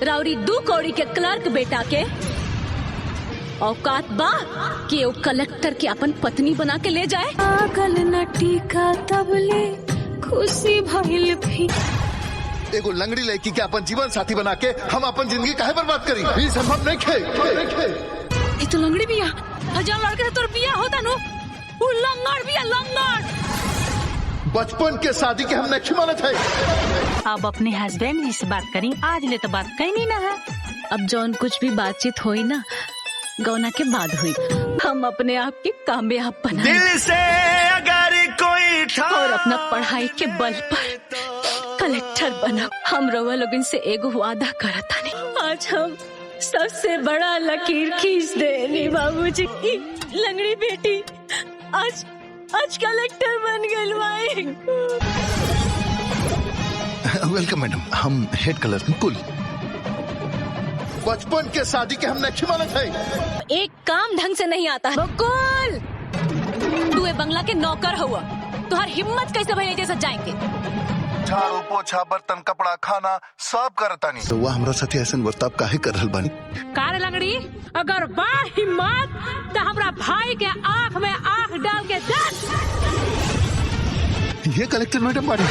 राउरी दू कौड़ी के क्लर्क बेटा के औकात बा कि वो कलेक्टर के अपन पत्नी बना के ले जाए। पागल नटी का तबले खुशी भइल भी एगो लंगड़ी लड़की के अपन जीवन साथी बना के हम अपन जिंदगी काहे बर्बाद करी? ये संभव नहीं खे। ये तो लंगड़ी बिया, हजार लड़के से तोर बिया होता नु, वो लंगड़ बिया लंगड़। बचपन के शादी के हम नहीं मानत है। अब अपने हस्बैंड जी से बात करी, आज ले तो बात कहीं नहीं ना है। अब जौन कुछ भी बातचीत हुई ना गौना के बाद हुई, हम अपने आप के कामयाब बनाए दिल से अगर कोई और अपना पढ़ाई के बल पर कलेक्टर बना। हम रवा लोगन से एगो वादा करता नहीं, आज हम सबसे बड़ा लकीर खींच देनी बाबूजी की लंगड़ी बेटी आज कलेक्टर बन गई भाई। वेलकम मैडम, हम हेड कलर कुल बचपन के शादी के हम नहीं मानत है। एक काम ढंग से नहीं आता है बकुल, तू ए बंगला के नौकर हुआ, तुहार हिम्मत कैसे भई जैसे जाएंगे? झाड़ू पोछा बर्तन कपड़ा खाना सब करता नहीं तो वह हमरा साथी ऐसा बर्ताव काहे कर रहल बानी? कार लंगड़ी, अगर बा हिम्मत तो हमरा भाई के आँख में आँख डाल के दस। ये कलेक्टर मैडम बाड़ी।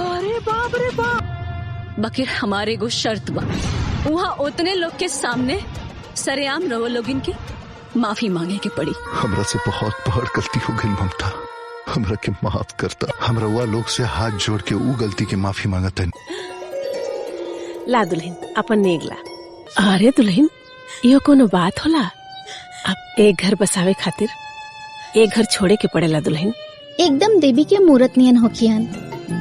अरे बाप रे बाप। बकीर हमारे एगो शर्त बा, वहाँ उतने लोग के सामने सरेआम रहो लोग इनके माफी मांगे के पड़ी। हमरा से बहुत बड़ गलती हो गई ममता, हमरा के माफ करता। हमरा वह लोग से हाथ जोड़ के ऊ गलती के माफी मांगता है। ला दुल्हन अपन नेगला। अरे दुल्हन, यो कोनो बात होला? अब एक घर बसावे खातिर एक घर छोड़े के पड़ेला दुल्हन। एकदम देवी के मूरत नियन होखियन।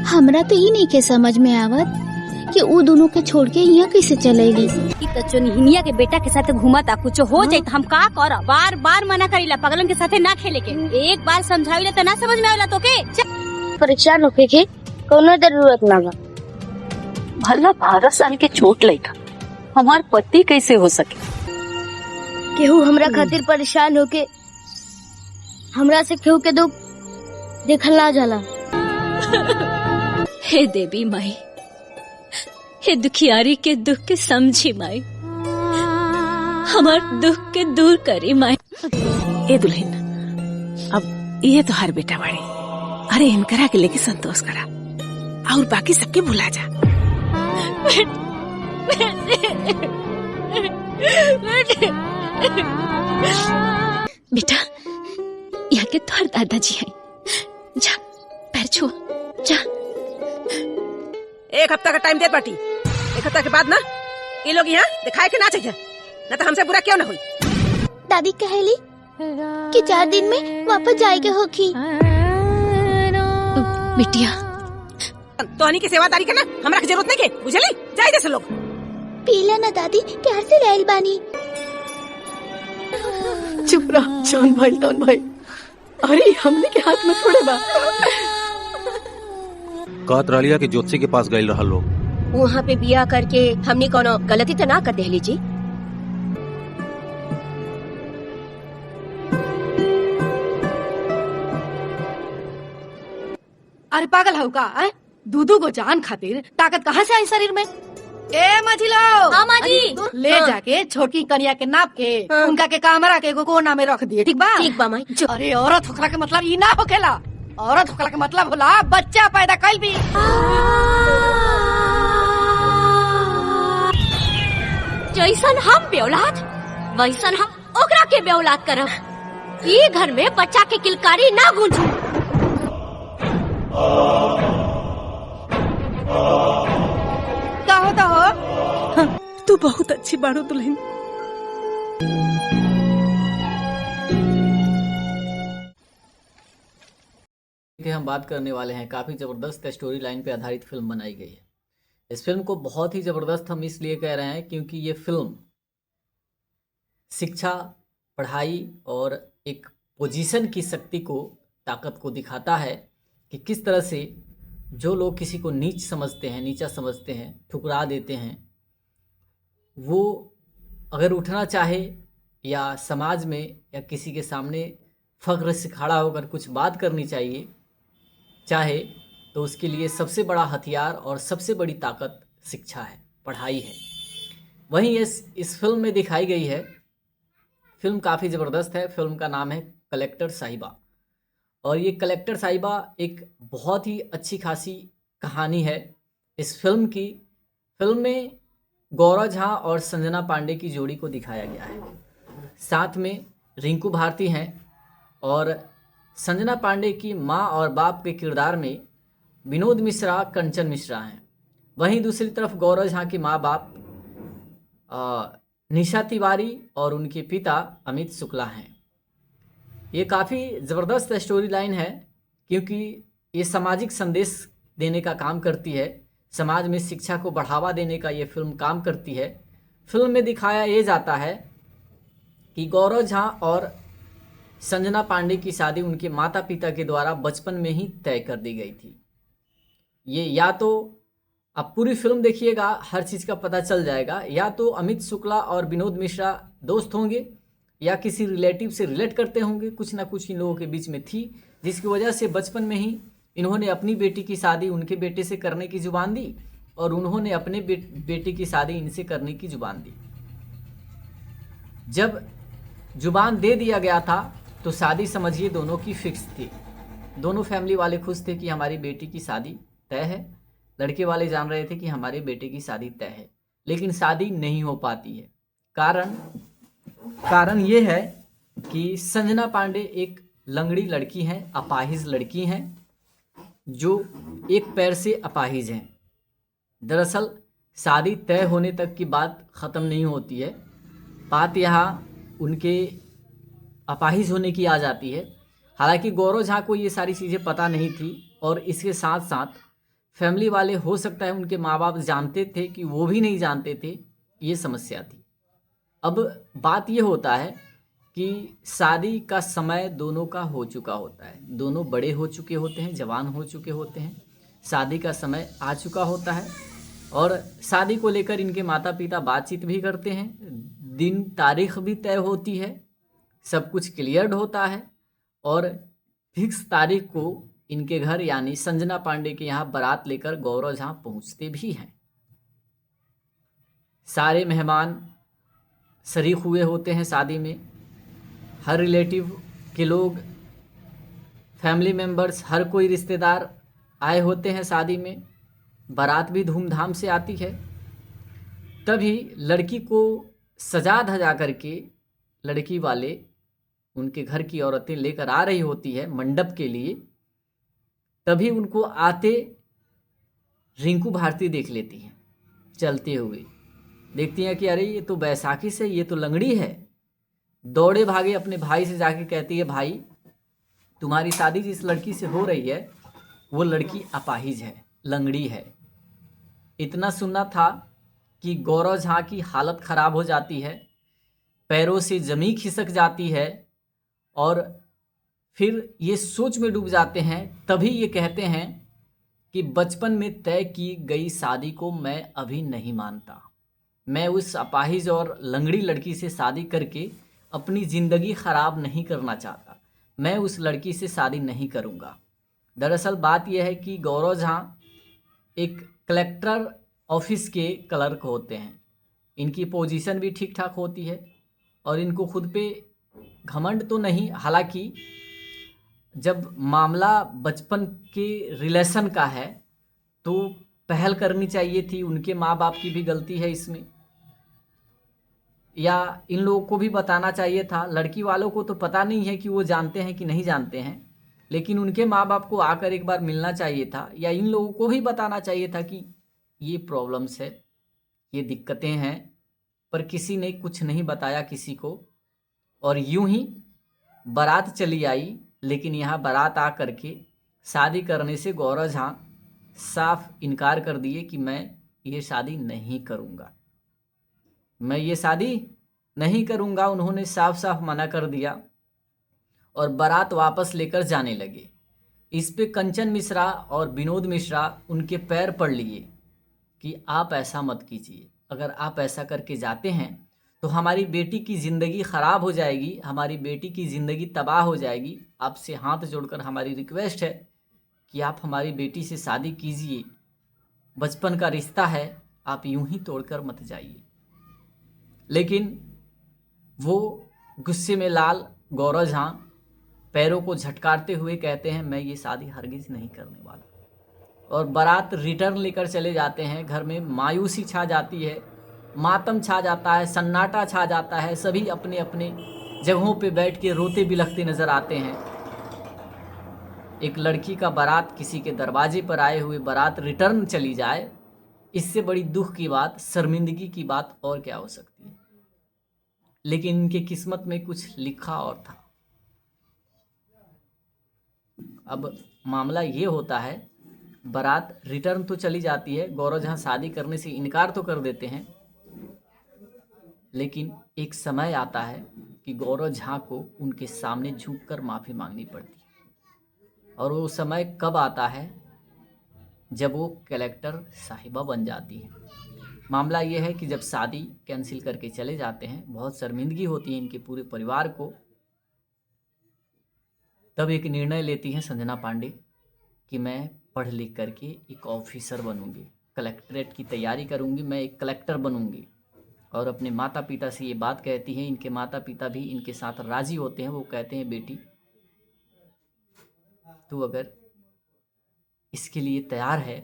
हमरा तो ई नहीं के समझ में आवत कि ऊ दोनों के छोड़ के यहाँ कैसे चलेगी। ई तो चोनिया के बेटा के साथ घुमाता, कुछ हो जाए तो हम का करब? बार बार मना करीला पगलन के साथे ना खेले के। एक बार समझाविला तो ना समझ में आवेला तोके। परेशान होके के कोनो जरूरत ना बा। भला 12 साल के छोट लड़का हमार पति कैसे हो सके? केहू हमरा खातिर परेशान होके हमरा से केहू के दुख देखल ना जाला। हे देवी माई, हे दुखियारी के दुख के समझी माई, हमार दुख के दूर करी माई। ए दुल्हन, अब ये तो हर बेटा बाड़ी। अरे इनकरा के लेके संतोष करा और बाकी सबके भुला जा। बेटा, यहाँ के तोहर दादाजी हैं, जा पैर छुआ जा। 1 हफ्ता का टाइम दे पार्टी। 1 हफ्ता के बाद ना ये लोग यहाँ दिखाए के ना चाहिए, न तो हमसे बुरा क्यों ना हुई। दादी कहेली कि 4 दिन में वापस जाएगा होखी। बिटिया, तोहनी की सेवादारी के ना हमरा की जरूरत नहीं के, बुझली? जाए जैसे लोग पीला ना दादी, प्यार से रहल बानी। चुप रह, जौन भाई। अरे हमने के हाथ में थोड़े बा। कातरालिया के ज्योतिषी के पास गए रहा लोग। वहाँ पे बिया करके हमने कोनो गलती तो ना कर देली जी? अरे पागल हो का? दूधू को जान खातिर ताकत कहाँ से आई शरीर में? ए मझिलो, हाँ माजी। ले जाके छोटी कनिया के नाप के उनका के कमरा के एगो कोना में रख दिए, ठीक बा? ठीक बा माई। अरे औरत होखला के मतलब ई ना होखेला। औरत होखला के मतलब होला बच्चा पैदा कइल भी। जैसन हम बेौलाद वैसन हम ओकरा के बेौलाद करब। ई घर में बच्चा के किलकारी ना गूंजू। का होता हो? तू बहुत अच्छी बाड़ू दुल्हन। कि हम बात करने वाले हैं, काफ़ी ज़बरदस्त स्टोरी लाइन पे आधारित फिल्म बनाई गई है। इस फिल्म को बहुत ही ज़बरदस्त हम इसलिए कह रहे हैं क्योंकि ये फिल्म शिक्षा, पढ़ाई और एक पोजीशन की शक्ति को, ताकत को दिखाता है कि किस तरह से जो लोग किसी को नीच समझते हैं, नीचा समझते हैं, ठुकरा देते हैं, वो अगर उठना चाहे या समाज में या किसी के सामने फ़ख्र से खड़ा होकर कुछ बात करनी चाहे तो उसके लिए सबसे बड़ा हथियार और सबसे बड़ी ताकत शिक्षा है, पढ़ाई है। वहीं इस फिल्म में दिखाई गई है, फिल्म काफ़ी ज़बरदस्त है। फिल्म का नाम है कलेक्टर साहिबा, और ये कलेक्टर साहिबा एक बहुत ही अच्छी खासी कहानी है इस फिल्म की। फिल्म में गौरव झा और संजना पांडे की जोड़ी को दिखाया गया है, साथ में रिंकू भारती हैं, और संजना पांडे की माँ और बाप के किरदार में विनोद मिश्रा, कंचन मिश्रा हैं। वहीं दूसरी तरफ गौरव झा के माँ बाप निशा तिवारी और उनके पिता अमित शुक्ला हैं। ये काफ़ी ज़बरदस्त स्टोरी लाइन है, क्योंकि ये सामाजिक संदेश देने का काम करती है, समाज में शिक्षा को बढ़ावा देने का ये फिल्म काम करती है। फिल्म में दिखाया ये जाता है कि गौरव झा और संजना पांडे की शादी उनके माता पिता के द्वारा बचपन में ही तय कर दी गई थी। ये या तो आप पूरी फिल्म देखिएगा, हर चीज़ का पता चल जाएगा, या तो अमित शुक्ला और विनोद मिश्रा दोस्त होंगे या किसी रिलेटिव से रिलेट करते होंगे, कुछ ना कुछ इन लोगों के बीच में थी, जिसकी वजह से बचपन में ही इन्होंने अपनी बेटी की शादी उनके बेटे से करने की जुबान दी, और उन्होंने अपने बेटी की शादी इनसे करने की जुबान दी। जब जुबान दे दिया गया था तो शादी समझिए दोनों की फिक्स थी। दोनों फैमिली वाले खुश थे कि हमारी बेटी की शादी तय है, लड़के वाले जान रहे थे कि हमारे बेटे की शादी तय है, लेकिन शादी नहीं हो पाती है। कारण ये है कि संजना पांडे एक लंगड़ी लड़की हैं, अपाहिज लड़की हैं, जो एक पैर से अपाहिज हैं। दरअसल शादी तय होने तक की बात ख़त्म नहीं होती है, बात यहाँ उनके अपाहिज होने की आ जाती है। हालांकि गौरव झा को ये सारी चीज़ें पता नहीं थी, और इसके साथ साथ फैमिली वाले हो सकता है उनके माँ बाप जानते थे कि वो भी नहीं जानते थे, ये समस्या थी। अब बात ये होता है कि शादी का समय दोनों का हो चुका होता है, दोनों बड़े हो चुके होते हैं, जवान हो चुके होते हैं, शादी का समय आ चुका होता है, और शादी को लेकर इनके माता पिता बातचीत भी करते हैं, दिन तारीख भी तय होती है, सब कुछ क्लियर्ड होता है, और फिक्स तारीख को इनके घर यानी संजना पांडे के यहाँ बारात लेकर गौरव झा पहुँचते भी हैं। सारे मेहमान शरीक हुए होते हैं शादी में, हर रिलेटिव के लोग, फैमिली मेंबर्स, हर कोई रिश्तेदार आए होते हैं शादी में, बारात भी धूमधाम से आती है। तभी लड़की को सजा धजा करके लड़की वाले उनके घर की औरतें लेकर आ रही होती है मंडप के लिए। तभी उनको आते रिंकू भारती देख लेती हैं, चलते हुए देखती हैं कि अरे ये तो बैसाखी से, ये तो लंगड़ी है। दौड़े भागे अपने भाई से जाके कहती है, भाई तुम्हारी शादी जिस लड़की से हो रही है वो लड़की अपाहिज है, लंगड़ी है। इतना सुनना था कि गौरव झा की हालत ख़राब हो जाती है, पैरों से ज़मीन खिसक जाती है, और फिर ये सोच में डूब जाते हैं। तभी ये कहते हैं कि बचपन में तय की गई शादी को मैं अभी नहीं मानता, मैं उस अपाहिज और लंगड़ी लड़की से शादी करके अपनी ज़िंदगी ख़राब नहीं करना चाहता, मैं उस लड़की से शादी नहीं करूँगा। दरअसल बात यह है कि गौरव झा एक कलेक्टर ऑफिस के क्लर्क होते हैं, इनकी पोजीशन भी ठीक ठाक होती है, और इनको खुद पे घमंड तो नहीं, हालांकि जब मामला बचपन के रिलेशन का है तो पहल करनी चाहिए थी, उनके माँ बाप की भी गलती है इसमें, या इन लोगों को भी बताना चाहिए था। लड़की वालों को तो पता नहीं है कि वो जानते हैं कि नहीं जानते हैं, लेकिन उनके माँ बाप को आकर एक बार मिलना चाहिए था, या इन लोगों को भी बताना चाहिए था कि ये प्रॉब्लम्स है, ये दिक्कतें हैं, पर किसी ने कुछ नहीं बताया किसी को, और यूं ही बारात चली आई। लेकिन यहाँ बारात आ करके शादी करने से गौरव झा साफ इनकार कर दिए कि मैं ये शादी नहीं करूँगा, मैं ये शादी नहीं करूँगा। उन्होंने साफ साफ मना कर दिया और बारात वापस लेकर जाने लगे। इस पे कंचन मिश्रा और विनोद मिश्रा उनके पैर पड़ लिए कि आप ऐसा मत कीजिए, अगर आप ऐसा करके जाते हैं तो हमारी बेटी की ज़िंदगी ख़राब हो जाएगी, हमारी बेटी की ज़िंदगी तबाह हो जाएगी। आपसे हाथ जोड़कर हमारी रिक्वेस्ट है कि आप हमारी बेटी से शादी कीजिए, बचपन का रिश्ता है, आप यूं ही तोड़कर मत जाइए। लेकिन वो गुस्से में लाल गौरव झा पैरों को झटकारते हुए कहते हैं मैं ये शादी हरगिज नहीं करने वाला। और बारात रिटर्न लेकर चले जाते हैं। घर में मायूसी छा जाती है, मातम छा जाता है, सन्नाटा छा जाता है। सभी अपने अपने जगहों पे बैठ के रोते बिलखते नजर आते हैं। एक लड़की का बारात किसी के दरवाजे पर आए हुए बारात रिटर्न चली जाए, इससे बड़ी दुख की बात, शर्मिंदगी की बात और क्या हो सकती है। लेकिन इनके किस्मत में कुछ लिखा और था। अब मामला ये होता है, बारात रिटर्न तो चली जाती है, गौरव झा शादी करने से इनकार तो कर देते हैं, लेकिन एक समय आता है कि गौरव झा को उनके सामने झुककर माफ़ी मांगनी पड़ती है। और वो समय कब आता है? जब वो कलेक्टर साहिबा बन जाती है। मामला ये है कि जब शादी कैंसिल करके चले जाते हैं, बहुत शर्मिंदगी होती है इनके पूरे परिवार को। तब एक निर्णय लेती हैं संजना पांडे कि मैं पढ़ लिख करके एक ऑफिसर बनूंगी, कलेक्ट्रेट की तैयारी करूंगी, मैं एक कलेक्टर बनूंगी। और अपने माता पिता से ये बात कहती हैं। इनके माता पिता भी इनके साथ राजी होते हैं। वो कहते हैं बेटी तू अगर इसके लिए तैयार है,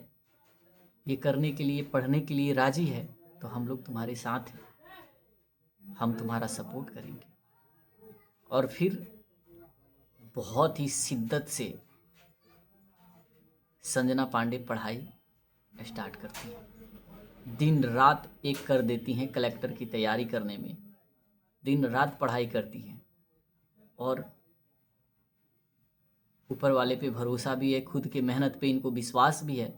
ये करने के लिए, पढ़ने के लिए राजी है, तो हम लोग तुम्हारे साथ हैं, हम तुम्हारा सपोर्ट करेंगे। और फिर बहुत ही शिद्दत से संजना पांडे पढ़ाई स्टार्ट करती हैं। दिन रात एक कर देती हैं कलेक्टर की तैयारी करने में, दिन रात पढ़ाई करती हैं। और ऊपर वाले पे भरोसा भी है, खुद के मेहनत पे इनको विश्वास भी है।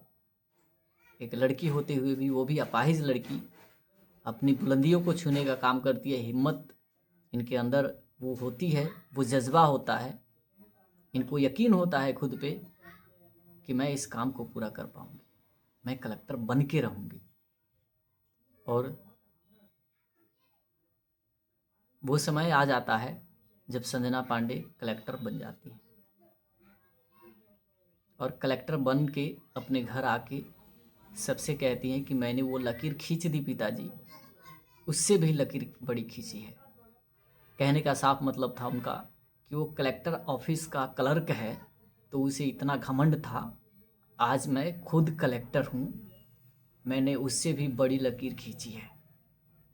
एक लड़की होते हुए भी, वो भी अपाहिज लड़की, अपनी बुलंदियों को छूने का काम करती है। हिम्मत इनके अंदर वो होती है, वो जज्बा होता है, इनको यकीन होता है खुद पे कि मैं इस काम को पूरा कर पाऊंगी, मैं कलेक्टर बन के रहूंगी। और वो समय आ जाता है जब संजना पांडे कलेक्टर बन जाती हैं। और कलेक्टर बन के अपने घर आके सबसे कहती हैं कि मैंने वो लकीर खींच दी पिताजी, उससे भी लकीर बड़ी खींची है। कहने का साफ मतलब था उनका कि वो कलेक्टर ऑफिस का क्लर्क है, तो उसे इतना घमंड था, आज मैं खुद कलेक्टर हूँ, मैंने उससे भी बड़ी लकीर खींची है।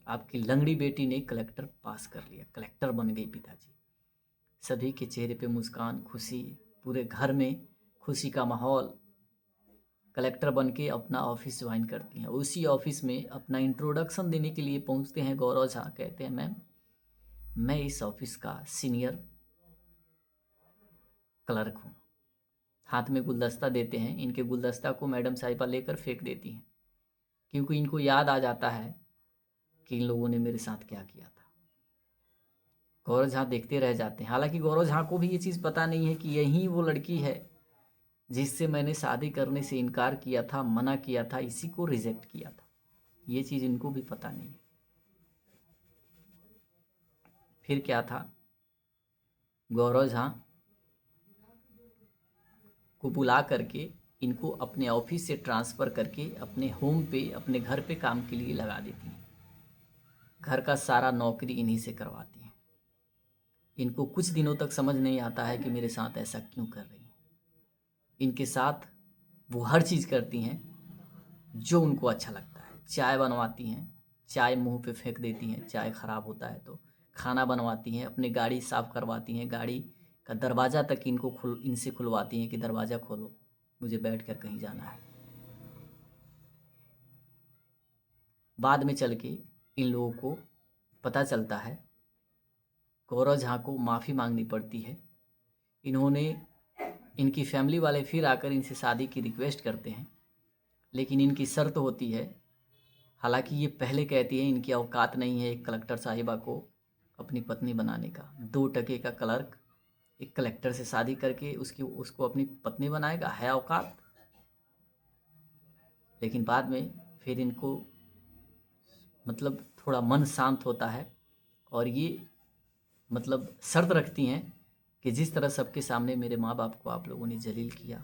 आपकी लंगड़ी बेटी ने कलेक्टर पास कर लिया, कलेक्टर बन गई पिताजी। सभी के चेहरे पे मुस्कान, खुशी, पूरे घर में खुशी का माहौल। कलेक्टर बन के अपना ऑफिस ज्वाइन करती हैं। उसी ऑफिस में अपना इंट्रोडक्शन देने के लिए पहुंचते हैं गौरव झा। कहते हैं मैम मैं इस ऑफिस का सीनियर क्लर्क हूँ। हाथ में गुलदस्ता देते हैं। इनके गुलदस्ता को मैडम साहिबा लेकर फेंक देती हैं, क्योंकि इनको याद आ जाता है कि इन लोगों ने मेरे साथ क्या किया था। गौरव झा देखते रह जाते हैं। हालांकि गौरव झा को भी ये चीज़ पता नहीं है कि यही वो लड़की है जिससे मैंने शादी करने से इनकार किया था, मना किया था, इसी को रिजेक्ट किया था। ये चीज़ इनको भी पता नहीं है। फिर क्या था, गौरव झा को बुला करके इनको अपने ऑफिस से ट्रांसफ़र करके अपने होम पे, अपने घर पे काम के लिए लगा देती हैं। घर का सारा नौकरी इन्हीं से करवाती हैं। इनको कुछ दिनों तक समझ नहीं आता है कि मेरे साथ ऐसा क्यों कर रही हैं। इनके साथ वो हर चीज़ करती हैं जो उनको अच्छा लगता है। चाय बनवाती हैं, चाय मुंह पे फेंक देती हैं, चाय ख़राब होता है तो। खाना बनवाती हैं, अपनी गाड़ी साफ़ करवाती हैं, गाड़ी का दरवाज़ा तक इनसे खुलवाती हैं कि दरवाज़ा खोलो, मुझे बैठ कर कहीं जाना है। बाद में चल के इन लोगों को पता चलता है, गौरव झा को माफ़ी मांगनी पड़ती है। इनकी फैमिली वाले फिर आकर इनसे शादी की रिक्वेस्ट करते हैं, लेकिन इनकी शर्त होती है। हालांकि ये पहले कहती है इनकी औकात नहीं है एक कलेक्टर साहिबा को अपनी पत्नी बनाने का। 2 टके का क्लर्क एक कलेक्टर से शादी करके उसको अपनी पत्नी बनाएगा, है औकात? लेकिन बाद में फिर इनको मतलब थोड़ा मन शांत होता है और ये मतलब शर्त रखती हैं कि जिस तरह सबके सामने मेरे माँ बाप को आप लोगों ने जलील किया,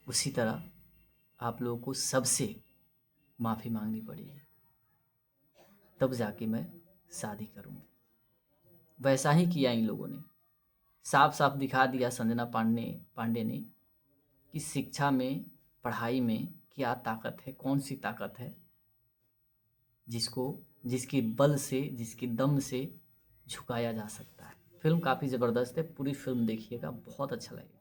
उसी तरह आप लोगों को सबसे माफ़ी मांगनी पड़ेगी, तब जाके मैं शादी करूँगी। वैसा ही किया इन लोगों ने, साफ साफ दिखा दिया संजना पांडे ने कि शिक्षा में, पढ़ाई में क्या ताकत है, कौन सी ताकत है जिसके बल से, जिसके दम से झुकाया जा सकता है। फिल्म काफ़ी ज़बरदस्त है, पूरी फिल्म देखिएगा, बहुत अच्छा लगेगा।